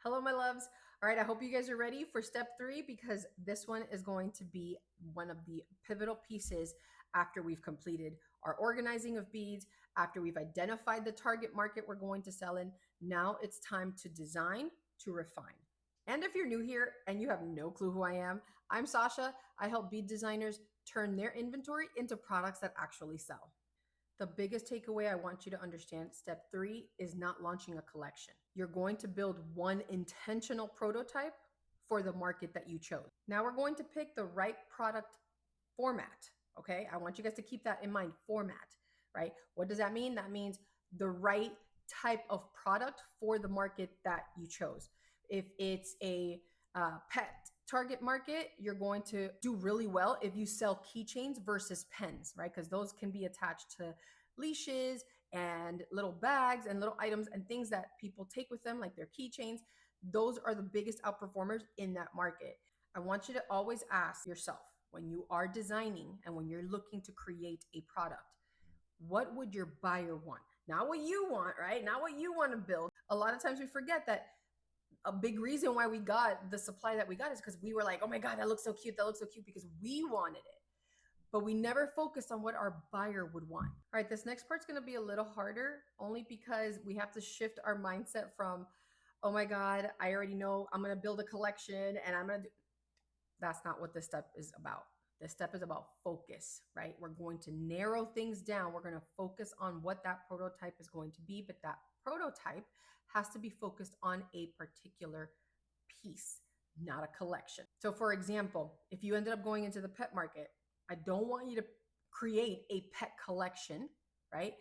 Hello, my loves. All right, I hope you guys are ready for step 3 because this one is going to be one of the pivotal pieces after we've completed our organizing of beads, after we've identified the target market we're going to sell in. Now it's time to design, to refine. And if you're new here and you have no clue who I am, I'm Sasha. I help bead designers turn their inventory into products that actually sell. The biggest takeaway I want you to understand, step 3 is not launching a collection. You're going to build one intentional prototype for the market that you chose. Now we're going to pick the right product format, okay? I want you guys to keep that in mind, format, right? What does that mean? That means the right type of product for the market that you chose. If it's a pet target market, you're going to do really well if you sell keychains versus pens, right? Because those can be attached to leashes and little bags and little items and things that people take with them, like their keychains. Those are the biggest outperformers in that market. I want you to always ask yourself when you are designing and when you're looking to create a product, what would your buyer want? Not what you want, right? Not what you want to build. A lot of times we forget that a big reason why we got the supply that we got is because we were like, oh my God, that looks so cute. That looks so cute because we wanted it. But we never focused on what our buyer would want. All right, this next part's gonna be a little harder only because we have to shift our mindset from, oh my God, I already know I'm gonna build a collection and I'm gonna do. That's not what this step is about. This step is about focus, right? We're going to narrow things down. We're gonna focus on what that prototype is going to be, but that prototype has to be focused on a particular piece, not a collection. So for example, if you ended up going into the pet market, I don't want you to create a pet collection, right?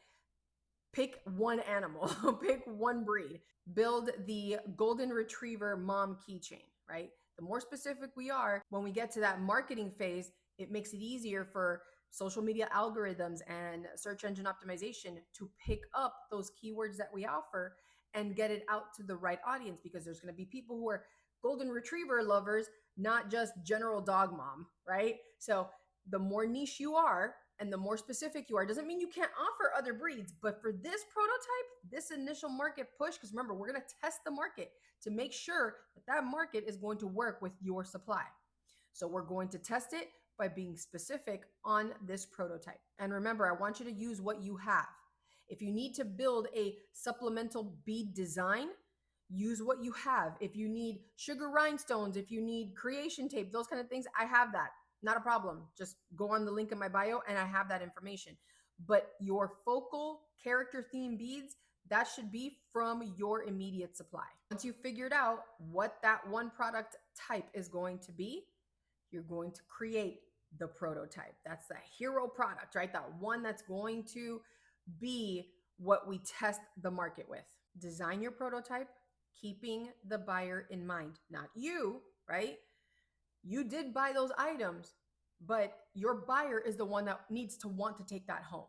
Pick one animal, pick one breed, build the golden retriever mom keychain, right? The more specific we are, when we get to that marketing phase, it makes it easier for social media algorithms and search engine optimization to pick up those keywords that we offer and get it out to the right audience, because there's going to be people who are golden retriever lovers, not just general dog mom, right? So the more niche you are and the more specific you are, doesn't mean you can't offer other breeds, but for this prototype, this initial market push, because remember, we're going to test the market to make sure that that market is going to work with your supply. So we're going to test it by being specific on this prototype. And remember, I want you to use what you have. If you need to build a supplemental bead design, use what you have. If you need sugar rhinestones, if you need creation tape, those kind of things, I have that. Not a problem. Just go on the link in my bio and I have that information. But your focal character theme beads, that should be from your immediate supply. Once you've figured out what that one product type is going to be, you're going to create the prototype. That's the hero product, right? That one that's going to be what we test the market with. Design your prototype, keeping the buyer in mind, not you, right? You did buy those items, but your buyer is the one that needs to want to take that home.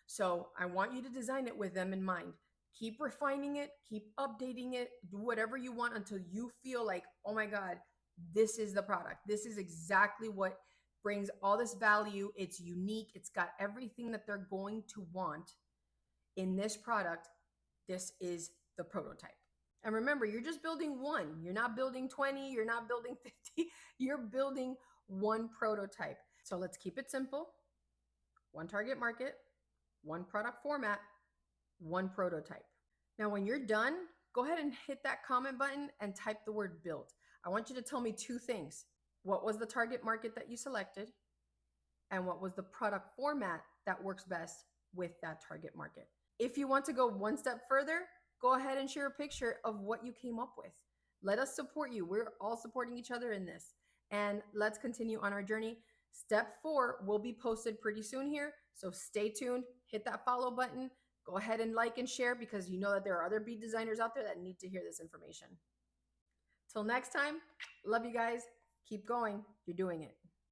So I want you to design it with them in mind. Keep refining it, keep updating it, do whatever you want until you feel like, oh my God, this is the product. This is exactly what brings all this value. It's unique. It's got everything that they're going to want in this product. This is the prototype. And remember, you're just building one. You're not building 20. You're not building 50. You're building one prototype. So let's keep it simple. One target market, one product format, one prototype. Now, when you're done, go ahead and hit that comment button and type the word build. I want you to tell me two things. What was the target market that you selected? And what was the product format that works best with that target market? If you want to go one step further, go ahead and share a picture of what you came up with. Let us support you. We're all supporting each other in this. And let's continue on our journey. Step 4 will be posted pretty soon here. So stay tuned, hit that follow button, go ahead and like and share, because you know that there are other bead designers out there that need to hear this information. Till next time, love you guys. Keep going. You're doing it.